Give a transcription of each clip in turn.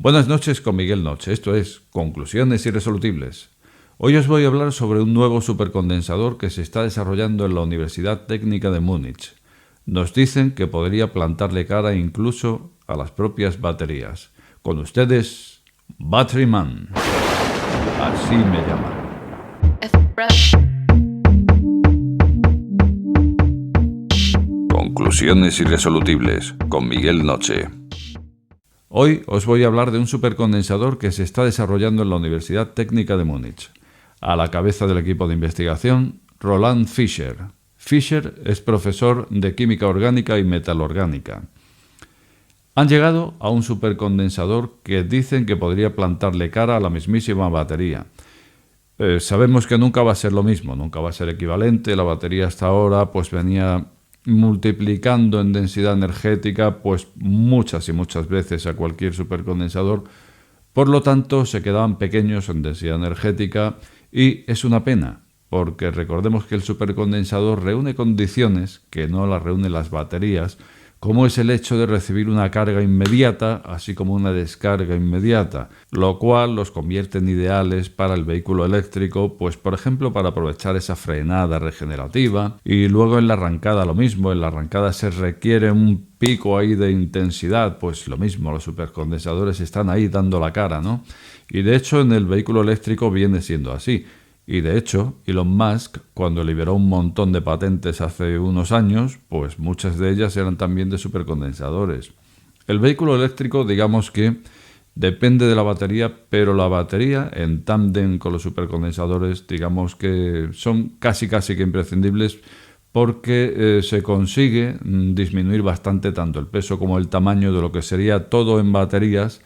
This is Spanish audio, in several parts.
Buenas noches con Miguel Noche, esto es Conclusiones Irresolubles. Hoy os voy a hablar sobre un nuevo supercondensador que se está desarrollando en la Universidad Técnica de Múnich. Nos dicen que podría plantarle cara incluso a las propias baterías. Con ustedes, Battery Man. Así me llaman. Conclusiones Irresolubles con Miguel Noche. Hoy os voy a hablar de un supercondensador que se está desarrollando en la Universidad Técnica de Múnich. A la cabeza del equipo de investigación, Roland Fischer. Fischer es profesor de Química Orgánica y Metalorgánica. Han llegado a un supercondensador que dicen que podría plantarle cara a la mismísima batería. Sabemos que nunca va a ser lo mismo, nunca va a ser equivalente. La batería hasta ahora pues venía multiplicando en densidad energética pues muchas y muchas veces a cualquier supercondensador. Por lo tanto, se quedaban pequeños en densidad energética y es una pena, porque recordemos que el supercondensador reúne condiciones que no las reúnen las baterías, como es el hecho de recibir una carga inmediata, así como una descarga inmediata, lo cual los convierte en ideales para el vehículo eléctrico, pues por ejemplo para aprovechar esa frenada regenerativa, y luego en la arrancada lo mismo. En la arrancada se requiere un pico ahí de intensidad, pues lo mismo, los supercondensadores están ahí dando la cara, ¿no? Y de hecho en el vehículo eléctrico viene siendo así. Y de hecho, Elon Musk, cuando liberó un montón de patentes hace unos años, pues muchas de ellas eran también de supercondensadores. El vehículo eléctrico, digamos que depende de la batería, pero la batería en tándem con los supercondensadores, digamos que son casi que imprescindibles, porque se consigue disminuir bastante tanto el peso como el tamaño de lo que sería todo en baterías,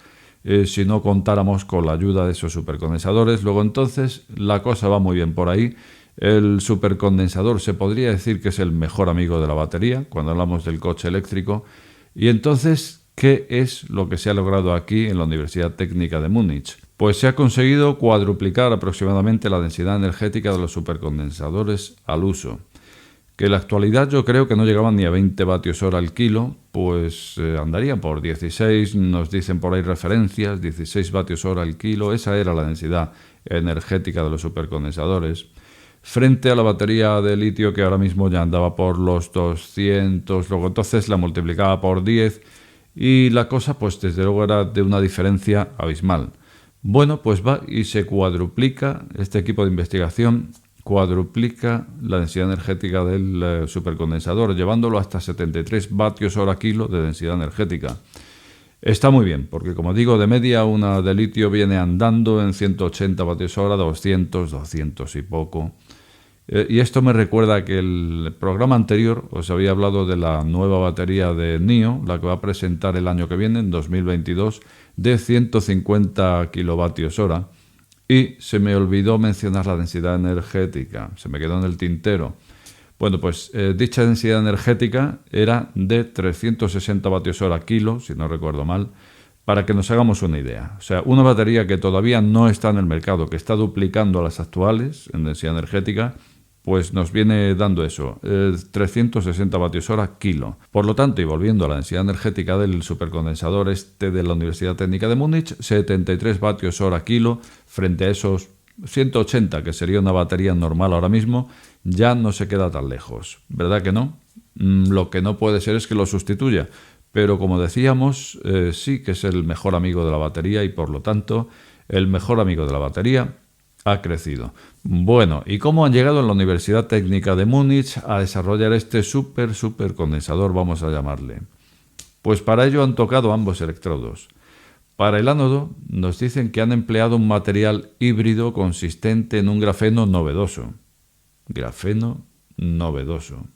si no contáramos con la ayuda de esos supercondensadores. Luego entonces la cosa va muy bien por ahí. El supercondensador se podría decir que es el mejor amigo de la batería cuando hablamos del coche eléctrico. Y entonces, ¿qué es lo que se ha logrado aquí en la Universidad Técnica de Múnich? Pues se ha conseguido cuadruplicar aproximadamente la densidad energética de los supercondensadores al uso, que en la actualidad yo creo que no llegaban ni a 20 vatios hora al kilo, pues andarían por 16, nos dicen por ahí referencias, 16 vatios hora al kilo. Esa era la densidad energética de los supercondensadores, frente a la batería de litio que ahora mismo ya andaba por los 200, luego entonces la multiplicaba por 10 y la cosa pues desde luego era de una diferencia abismal. Bueno, pues va y se cuadruplica, este equipo de investigación cuadruplica la densidad energética del supercondensador, llevándolo hasta 73 vatios hora kilo de densidad energética. Está muy bien, porque como digo, de media una de litio viene andando en 180 vatios hora, 200 y poco. Y esto me recuerda que el programa anterior os había hablado de la nueva batería de NIO, la que va a presentar el año que viene, en 2022, de 150 kilovatios hora. Y se me olvidó mencionar la densidad energética, se me quedó en el tintero. Bueno, pues dicha densidad energética era de 360 vatios hora kilo, si no recuerdo mal, para que nos hagamos una idea. O sea, una batería que todavía no está en el mercado, que está duplicando a las actuales en densidad energética, pues nos viene dando eso, 360 vatios hora kilo. Por lo tanto, y volviendo a la densidad energética del supercondensador este de la Universidad Técnica de Múnich, 73 vatios hora kilo, frente a esos 180 que sería una batería normal ahora mismo, ya no se queda tan lejos, ¿verdad que no? Lo que no puede ser es que lo sustituya, pero como decíamos, sí que es el mejor amigo de la batería y por lo tanto el mejor amigo de la batería ha crecido. Bueno, ¿y cómo han llegado en la Universidad Técnica de Múnich a desarrollar este supercondensador, vamos a llamarle? Pues para ello han tocado ambos electrodos. Para el ánodo nos dicen que han empleado un material híbrido consistente en un grafeno novedoso. Grafeno novedoso.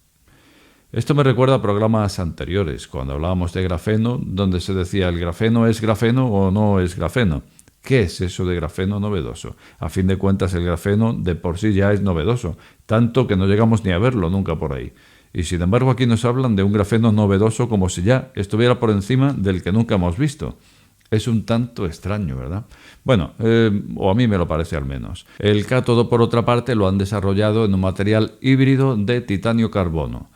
Esto me recuerda a programas anteriores, cuando hablábamos de grafeno, donde se decía ¿el grafeno es grafeno o no es grafeno? ¿Qué es eso de grafeno novedoso? A fin de cuentas, el grafeno de por sí ya es novedoso, tanto que no llegamos ni a verlo nunca por ahí. Y sin embargo aquí nos hablan de un grafeno novedoso como si ya estuviera por encima del que nunca hemos visto. Es un tanto extraño, ¿verdad? Bueno, o a mí me lo parece al menos. El cátodo, por otra parte, lo han desarrollado en un material híbrido de titanio-carbono.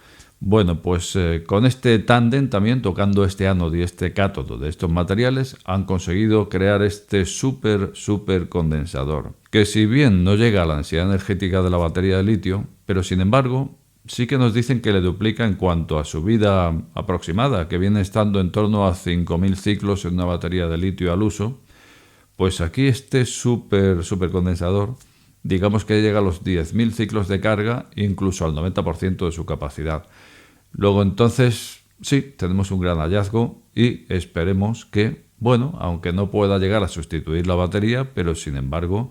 Bueno, pues con este tándem también, tocando este ánodo y este cátodo de estos materiales, han conseguido crear este súper condensador, que si bien no llega a la densidad energética de la batería de litio, pero sin embargo sí que nos dicen que le duplica en cuanto a su vida aproximada, que viene estando en torno a 5.000 ciclos en una batería de litio al uso. Pues aquí este súper condensador, digamos que llega a los 10.000 ciclos de carga, incluso al 90% de su capacidad. Luego entonces, sí, tenemos un gran hallazgo y esperemos que, bueno, aunque no pueda llegar a sustituir la batería, pero sin embargo,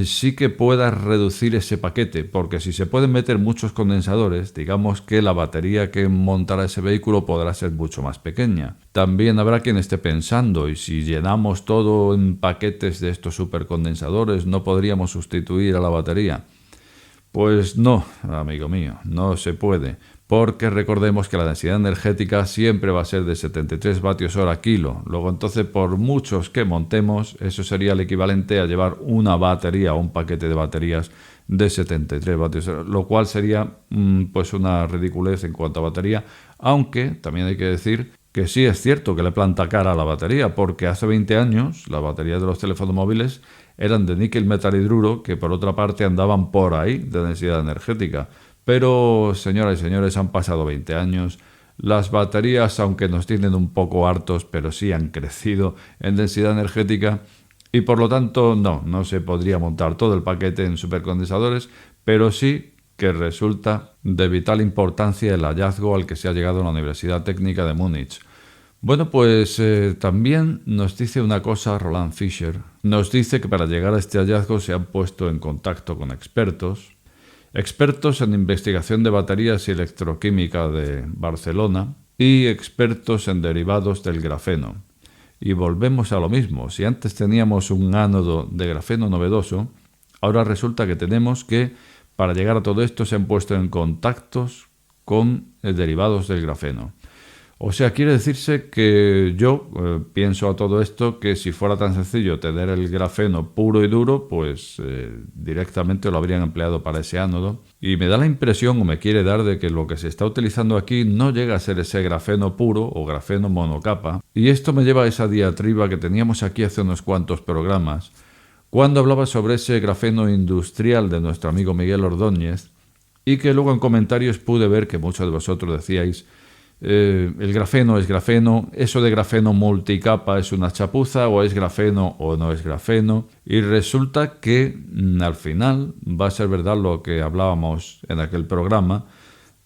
sí que pueda reducir ese paquete, porque si se pueden meter muchos condensadores, digamos que la batería que montará ese vehículo podrá ser mucho más pequeña. También habrá quien esté pensando, y si llenamos todo en paquetes de estos supercondensadores, ¿no podríamos sustituir a la batería? Pues no, amigo mío, no se puede, porque recordemos que la densidad energética siempre va a ser de 73 vatios hora kilo. Luego entonces, por muchos que montemos, eso sería el equivalente a llevar una batería o un paquete de baterías de 73 vatios hora, lo cual sería pues una ridiculez en cuanto a batería, aunque también hay que decir que sí es cierto que le planta cara a la batería, porque hace 20 años las baterías de los teléfonos móviles eran de níquel metal hidruro, que por otra parte andaban por ahí de densidad energética. Pero, señoras y señores, han pasado 20 años. Las baterías, aunque nos tienen un poco hartos, pero sí han crecido en densidad energética y por lo tanto no se podría montar todo el paquete en supercondensadores, pero sí que resulta de vital importancia el hallazgo al que se ha llegado en la Universidad Técnica de Múnich. Bueno, pues también nos dice una cosa Roland Fischer. Nos dice que para llegar a este hallazgo se han puesto en contacto con expertos en investigación de baterías y electroquímica de Barcelona y expertos en derivados del grafeno. Y volvemos a lo mismo. Si antes teníamos un ánodo de grafeno novedoso, ahora resulta que tenemos que, para llegar a todo esto, se han puesto en contactos con derivados del grafeno. O sea, quiere decirse que yo pienso a todo esto que si fuera tan sencillo tener el grafeno puro y duro, pues directamente lo habrían empleado para ese ánodo. Y me da la impresión, o me quiere dar, de que lo que se está utilizando aquí no llega a ser ese grafeno puro o grafeno monocapa. Y esto me lleva a esa diatriba que teníamos aquí hace unos cuantos programas, cuando hablaba sobre ese grafeno industrial de nuestro amigo Miguel Ordóñez, y que luego en comentarios pude ver que muchos de vosotros decíais: el grafeno es grafeno, eso de grafeno multicapa es una chapuza, o es grafeno o no es grafeno. Y resulta que al final va a ser verdad lo que hablábamos en aquel programa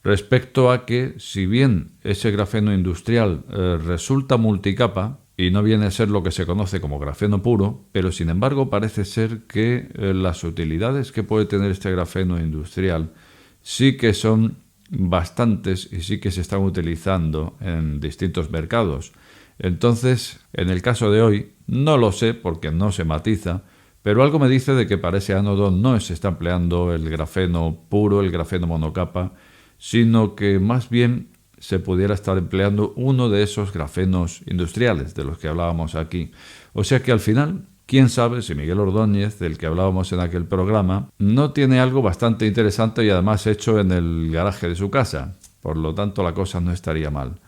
respecto a que, si bien ese grafeno industrial resulta multicapa y no viene a ser lo que se conoce como grafeno puro, pero sin embargo parece ser que las utilidades que puede tener este grafeno industrial sí que son bastantes y sí que se están utilizando en distintos mercados. Entonces, en el caso de hoy, no lo sé porque no se matiza, pero algo me dice de que para ese ánodo no se está empleando el grafeno puro, el grafeno monocapa, sino que más bien se pudiera estar empleando uno de esos grafenos industriales de los que hablábamos aquí. O sea que al final, quién sabe si Miguel Ordóñez, del que hablábamos en aquel programa, no tiene algo bastante interesante y además hecho en el garaje de su casa. Por lo tanto, la cosa no estaría mal.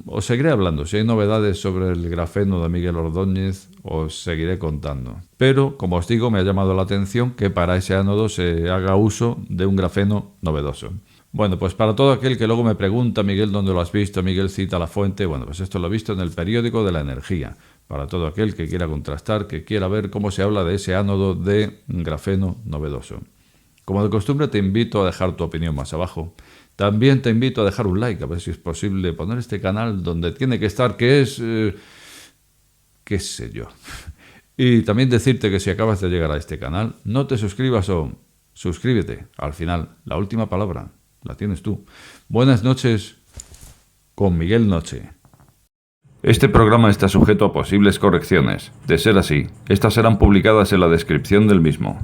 Os seguiré hablando. Si hay novedades sobre el grafeno de Miguel Ordóñez, os seguiré contando. Pero, como os digo, me ha llamado la atención que para ese ánodo se haga uso de un grafeno novedoso. Bueno, pues para todo aquel que luego me pregunta: Miguel, ¿dónde lo has visto? Miguel cita la fuente. Bueno, pues esto lo he visto en el periódico de la energía. Para todo aquel que quiera contrastar, que quiera ver cómo se habla de ese ánodo de grafeno novedoso. Como de costumbre, te invito a dejar tu opinión más abajo. También te invito a dejar un like, a ver si es posible poner este canal donde tiene que estar, que es... qué sé yo. Y también decirte que si acabas de llegar a este canal, no te suscribas o suscríbete. Al final, la última palabra la tienes tú. Buenas noches con Miguel Noche. Este programa está sujeto a posibles correcciones. De ser así, estas serán publicadas en la descripción del mismo.